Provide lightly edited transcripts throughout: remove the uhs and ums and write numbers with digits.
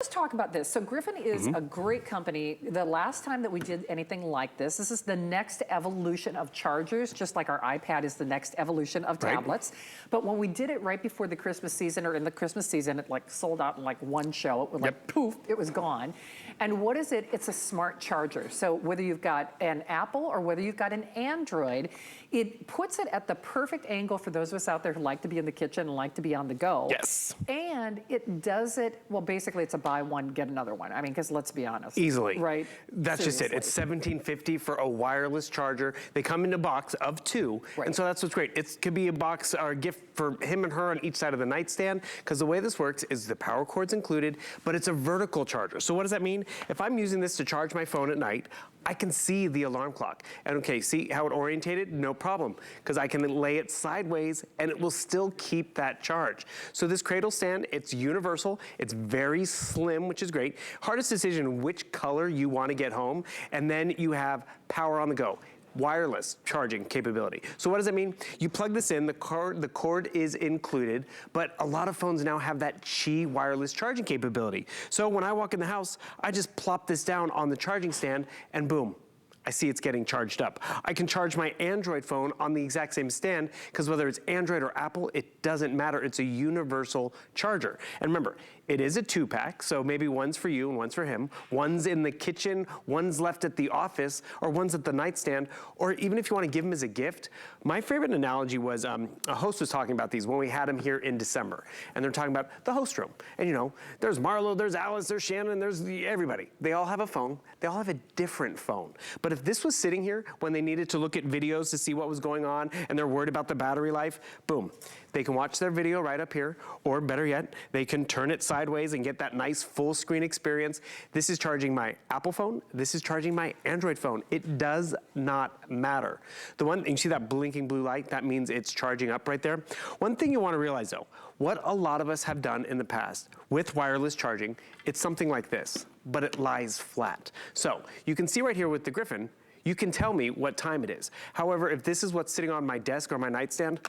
Let's talk about this. So Griffin is a great company. The last time that we did anything like this is the next evolution of chargers, just like our iPad is the next evolution of tablets. But when we did it right before the Christmas season, or in the Christmas season, it like sold out in like one show. It was like poof, it was gone. And what is it? It's a smart charger. So whether you've got an Apple or whether you've got an Android, it puts it at the perfect angle for those of us out there who like to be in the kitchen and like to be on the go. Yes. And it does it, well, basically it's a buy one, get another one. I mean, because let's be honest. Easily. Right? That's just it. It's $17.50 for a wireless charger. They come in a box of 2. And so that's what's great. It could be a box or a gift for him and her on each side of the nightstand, because the way this works is the power cord's included, but it's a vertical charger. So what does that mean? If I'm using this to charge my phone at night, I can see the alarm clock. And okay, see how it orientated? No problem, because I can lay it sideways and it will still keep that charge. So this cradle stand, it's universal, it's very slim, which is great. Hardest decision, which color you want to get home, and then you have power on the go. Wireless charging capability. So what does that mean? You plug this in, the cord is included, but a lot of phones now have that Qi wireless charging capability. So when I walk in the house, I just plop this down on the charging stand and boom, I see it's getting charged up. I can charge my Android phone on the exact same stand, because whether it's Android or Apple, it doesn't matter. It's a universal charger. And remember, it is a 2-pack, so maybe one's for you and one's for him. One's in the kitchen, one's left at the office, or one's at the nightstand, or even if you want to give him as a gift. My favorite analogy was, a host was talking about these when we had him here in December, and they're talking about the host room. And you know, there's Marlo, there's Alice, there's Shannon, there's everybody. They all have a phone. They all have a different phone. But if this was sitting here when they needed to look at videos to see what was going on and they're worried about the battery life, boom. They can watch their video right up here, or better yet, they can turn it sideways and get that nice full screen experience. This is charging my Apple phone. This is charging my Android phone. It does not matter. The one, you see that blinking blue light? That means it's charging up right there. One thing you want to realize though, what a lot of us have done in the past with wireless charging, it's something like this, but it lies flat. So you can see right here with the Griffin, you can tell me what time it is. However, if this is what's sitting on my desk or my nightstand,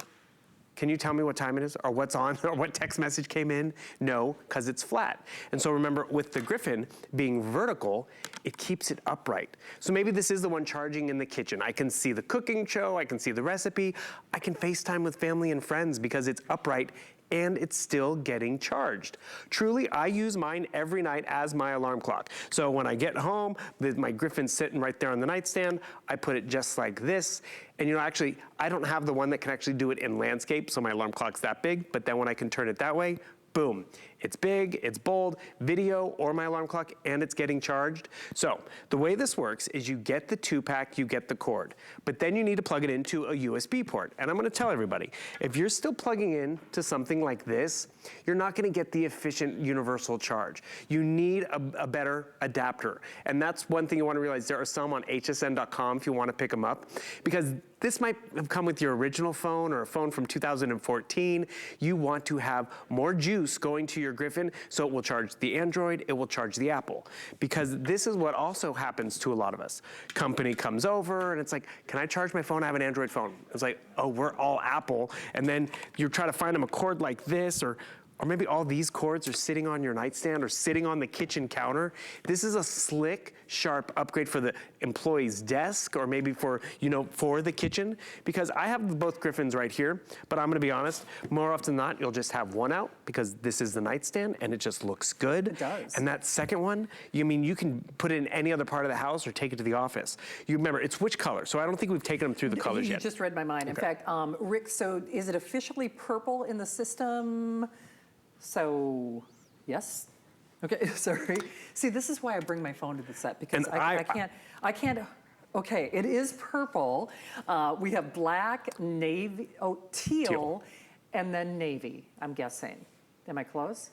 can you tell me what time it is, or what's on, or what text message came in? No, because it's flat. And so remember, with the Griffin being vertical, it keeps it upright. So maybe this is the one charging in the kitchen. I can see the cooking show, I can see the recipe, I can FaceTime with family and friends because it's upright and it's still getting charged. Truly, I use mine every night as my alarm clock. So when I get home, my Griffin's sitting right there on the nightstand, I put it just like this. And you know, actually, I don't have the one that can actually do it in landscape, so my alarm clock's that big, but then when I can turn it that way, boom, it's big, it's bold, video or my alarm clock, and it's getting charged. So the way this works is you get the 2-pack, you get the cord, but then you need to plug it into a USB port. And I'm gonna tell everybody, if you're still plugging in to something like this, you're not gonna get the efficient universal charge. You need a better adapter. And that's one thing you wanna realize. There are some on hsn.com if you wanna pick them up, because this might have come with your original phone or a phone from 2014. You want to have more juice going to your Griffin, so it will charge the Android, it will charge the Apple. Because this is what also happens to a lot of us. Company comes over and it's like, can I charge my phone? I have an Android phone. It's like, oh, we're all Apple. And then you're trying to find them a cord like this, or maybe all these cords are sitting on your nightstand or sitting on the kitchen counter. This is a slick, sharp upgrade for the employee's desk, or maybe for, you know, for the kitchen. Because I have both Griffins right here, but I'm gonna be honest, more often than not, you'll just have one out because this is the nightstand and it just looks good. It does. And that second one, you can put it in any other part of the house or take it to the office. You remember, it's which color? So I don't think we've taken them through the colors yet. You just read my mind. In fact, Rick, so is it officially purple in the system? So, yes? Okay, sorry. See, this is why I bring my phone to the set, because I can't, okay, it is purple. We have black, navy, teal, and then navy, I'm guessing. Am I close?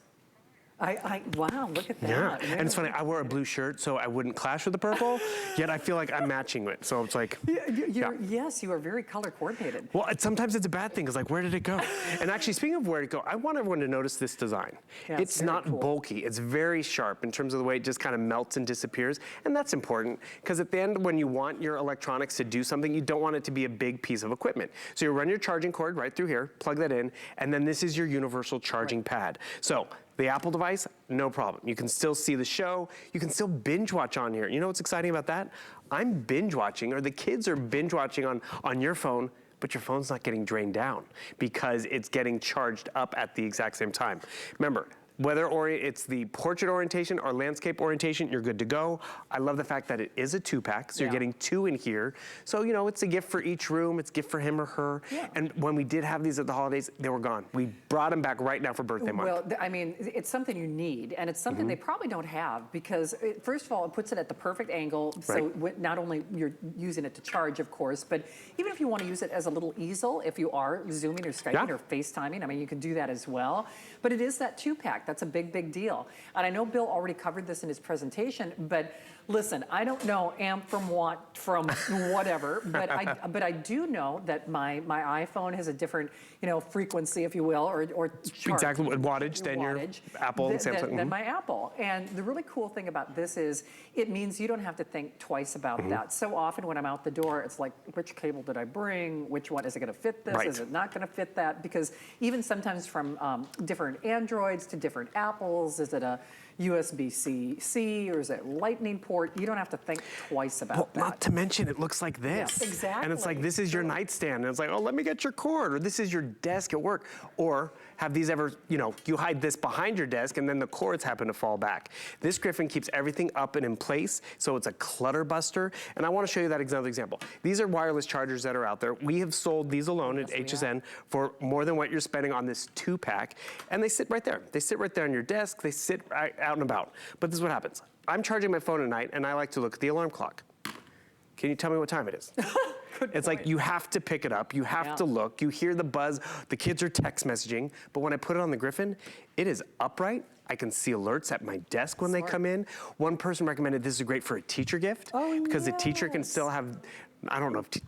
Wow, look at that. Yeah, and it's funny, I wore a blue shirt so I wouldn't clash with the purple, yet I feel like I'm matching it, so it's like, Yes, you are very color coordinated. Well, sometimes it's a bad thing, because like, where did it go? And actually, speaking of where to go, I want everyone to notice this design. Yeah, it's not cool. bulky, it's very sharp in terms of the way it just kind of melts and disappears, and that's important, because at the end, when you want your electronics to do something, you don't want it to be a big piece of equipment. So you run your charging cord right through here, plug that in, and then this is your universal charging pad. So The Apple device, no problem. You can still see the show. You can still binge watch on here. You know what's exciting about that? I'm binge watching, or the kids are binge watching on your phone, but your phone's not getting drained down because it's getting charged up at the exact same time. Remember, whether it's the portrait orientation or landscape orientation, you're good to go. I love the fact that it is a 2-pack, so you're getting 2 in here. So, you know, it's a gift for each room. It's a gift for him or her. Yeah. And when we did have these at the holidays, they were gone. We brought them back right now for birthday month. Well, I mean, it's something you need, and it's something they probably don't have because, first of all, it puts it at the perfect angle. So not only you're using it to charge, of course, but even if you want to use it as a little easel, if you are Zooming or Skyping or FaceTiming, I mean, you can do that as well. But it is that 2-pack. That's a big, big deal. And I know Bill already covered this in his presentation, but listen, I don't know amp from what from whatever, but I do know that my iPhone has a different, you know, frequency, if you will, or chart. Exactly, wattage than your Apple and Samsung. Than my Apple. And the really cool thing about this is it means you don't have to think twice about that. So often when I'm out the door, it's like, which cable did I bring? Which one, is it gonna fit this? Is it not gonna fit that? Because even sometimes from different Androids to different Apples, is it a USB-C or is it lightning port? You don't have to think twice about that. Not to mention, it looks like this. Yeah, exactly. And it's like, this is your nightstand. And it's like, oh, let me get your cord. Or this is your desk at work. Or have these ever, you know, you hide this behind your desk and then the cords happen to fall back. This Griffin keeps everything up and in place, so it's a clutter buster. And I want to show you that another example. These are wireless chargers that are out there. We have sold these alone at HSN for more than what you're spending on this 2-pack. And they sit right there. They sit right there on your desk. They sit out and about. But this is what happens. I'm charging my phone at night and I like to look at the alarm clock. Can you tell me what time it is? It's like you have to pick it up, you have to look, you hear the buzz, the kids are text messaging, but when I put it on the Griffin, it is upright. I can see alerts at my desk when they come in. One person recommended this is great for a teacher gift because the teacher can still have, I don't know if,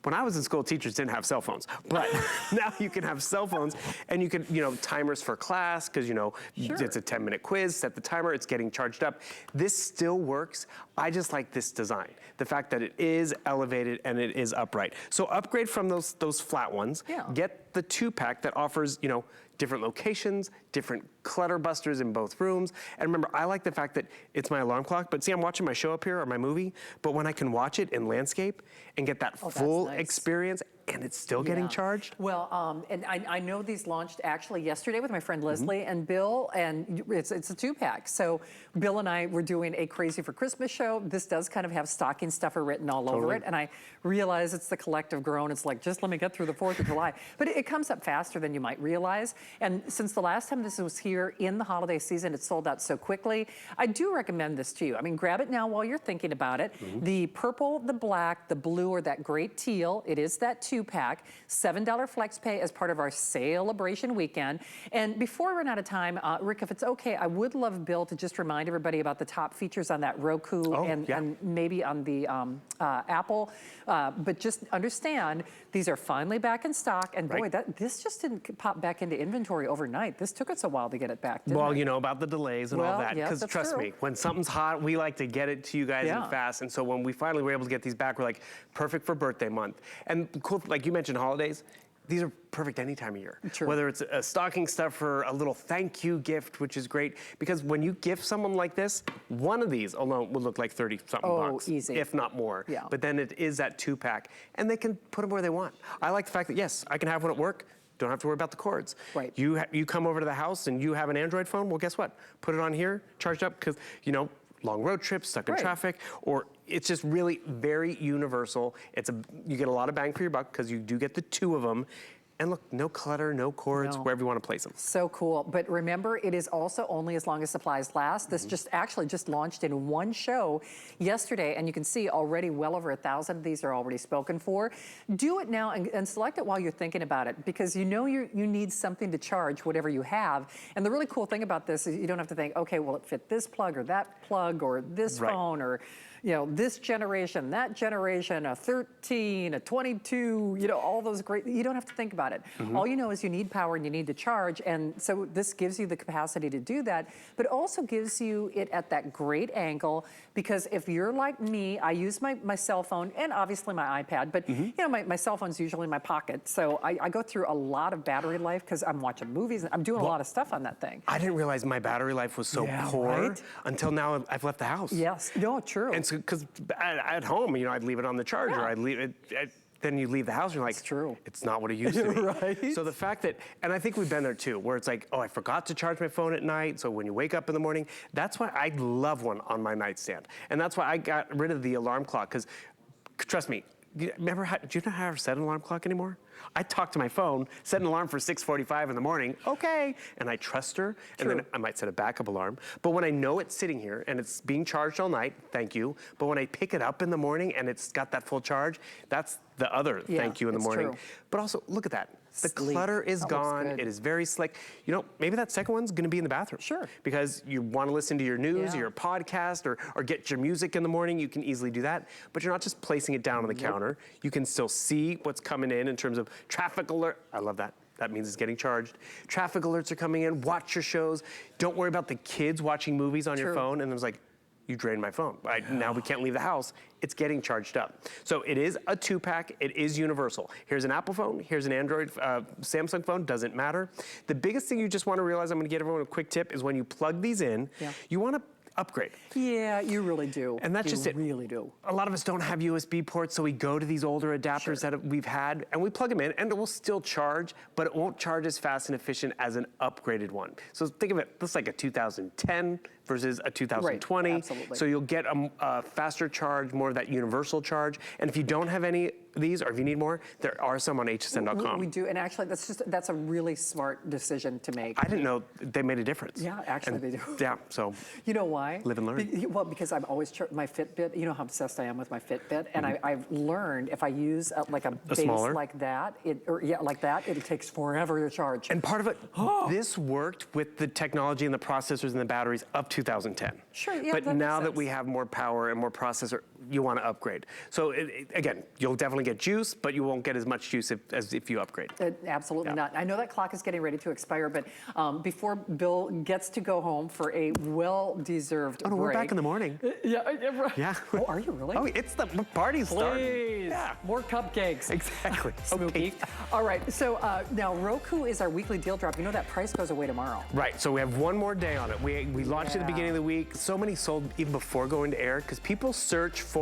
when I was in school, teachers didn't have cell phones, but now you can have cell phones and you can, you know, timers for class, because, you know, it's a 10-minute quiz, set the timer, it's getting charged up. This still works. I just like this design. The fact that it is elevated and it is upright. So upgrade from those flat ones. Get the 2-pack that offers, you know, different locations, different clutter busters in both rooms. And remember, I like the fact that it's my alarm clock, but see, I'm watching my show up here or my movie, but when I can watch it in landscape and get that full experience, and it's still getting charged? Well, and I know these launched actually yesterday with my friend Leslie and Bill, and it's a 2-pack. So Bill and I were doing a Crazy for Christmas show. This does kind of have stocking stuffer written all over it, and I realize it's the collective groan. It's like, just let me get through the 4th of July. But it comes up faster than you might realize. And since the last time this was here in the holiday season, it sold out so quickly. I do recommend this to you. I mean, grab it now while you're thinking about it. The purple, the black, the blue, or that great teal, it is that 2-pack, $7 flex pay as part of our celebration weekend. And before we run out of time, Rick, if it's okay, I would love Bill to just remind everybody about the top features on that Roku and maybe on the Apple. But just understand, these are finally back in stock. And boy, this just didn't pop back into inventory overnight. This took us a while to get it back, didn't it? You know about the delays and all that. Because trust me, when something's hot, we like to get it to you guys in fast. And so when we finally were able to get these back, we're like, perfect for birthday month. And cool, like you mentioned, holidays, these are perfect any time of year. Whether it's a stocking stuffer, a little thank you gift, which is great, because when you gift someone like this, one of these alone would look like 30-something bucks, easy. If not more. But then it is that 2-pack, and they can put them where they want. I like the fact that, yes, I can have one at work, don't have to worry about the cords. You come over to the house and you have an Android phone, well, guess what? Put it on here, charged up, because, you know, long road trips, stuck in traffic, or it's just really very universal. You get a lot of bang for your buck because you do get the 2 of them. And look, no clutter, no cords, wherever you want to place them. So cool. But remember, it is also only as long as supplies last. This just launched in one show yesterday, and you can see already well over 1,000 of these are already spoken for. Do it now and select it while you're thinking about it, because you know you need something to charge whatever you have. And the really cool thing about this is you don't have to think, okay, will it fit this plug or that plug or this phone or this generation, that generation, a 13, a 22, all those great, you don't have to think about it. All you know is you need power and you need to charge. And so this gives you the capacity to do that, but also gives you it at that great angle, because if you're like me, I use my cell phone and obviously my iPad, but my cell phone's usually in my pocket. So I go through a lot of battery life because I'm watching movies. I'm doing a lot of stuff on that thing. I didn't realize my battery life was so poor until now I've left the house. Yes, no, true. And so, because at home, I'd leave it on the charger. I'd leave it. Then you leave the house and you're like, it's true. It's not what it used to be. Right. So the fact that, and I think we've been there too, where it's like, oh, I forgot to charge my phone at night. So when you wake up in the morning, that's why I love one on my nightstand. And that's why I got rid of the alarm clock. Because trust me, do you know how to set an alarm clock anymore? I talk to my phone, set an alarm for 6:45 in the morning, okay, and I trust her, and then I might set a backup alarm. But when I know it's sitting here and it's being charged all night, thank you. But when I pick it up in the morning and it's got that full charge, that's the other thank you in the morning. True. But also, look at that. The Sleek. clutter is That looks gone. good. It is very slick. Maybe that second one's gonna be in the bathroom. Sure. Because you wanna listen to your news or your podcast or get your music in the morning, you can easily do that. But you're not just placing it down on the counter. You can still see what's coming in terms of traffic alert. I love that. That means it's getting charged. Traffic alerts are coming in. Watch your shows. Don't worry about the kids watching movies on your phone. And it was like, you drained my phone. Now we can't leave the house. It's getting charged up. So it is a 2-pack. It is universal. Here's an Apple phone. Here's an Android, Samsung phone. Doesn't matter. The biggest thing you just want to realize, I'm going to give everyone a quick tip, is when you plug these in, you want to upgrade. Yeah, you really do. And that's just it. You really do. A lot of us don't have USB ports, so we go to these older adapters that we've had, and we plug them in, and it will still charge, but it won't charge as fast and efficient as an upgraded one. So think of it, this is like a 2010 versus a 2020. Right, absolutely. So you'll get a faster charge, more of that universal charge. And if you don't have any of these, or if you need more, there are some on hsn.com. We do, and actually that's a really smart decision to make. I didn't know they made a difference. Yeah, actually they do. Yeah, so. You know why? Live and learn. Well, because I've always my Fitbit. You know how obsessed I am with my Fitbit, and I've learned if I use like a base smaller? like that, it takes forever to charge. And part of it, this worked with the technology and the processors and the batteries of 2010. Sure, yeah, but that now makes that we sense. have more power and more processor, you want to upgrade. So again, you'll definitely get juice, but you won't get as much juice as if you upgrade. Absolutely not. I know that clock is getting ready to expire, but before Bill gets to go home for a well-deserved break. Oh, no, we're back in the morning. Yeah. Oh, are you really? Oh, it's the party's starting. Please. Yeah. More cupcakes. Exactly. Spooky. Okay. All right, so now Roku is our weekly deal drop. You know that price goes away tomorrow. Right, so we have one more day on it. We launched at the beginning of the week. So many sold even before going to air because people search for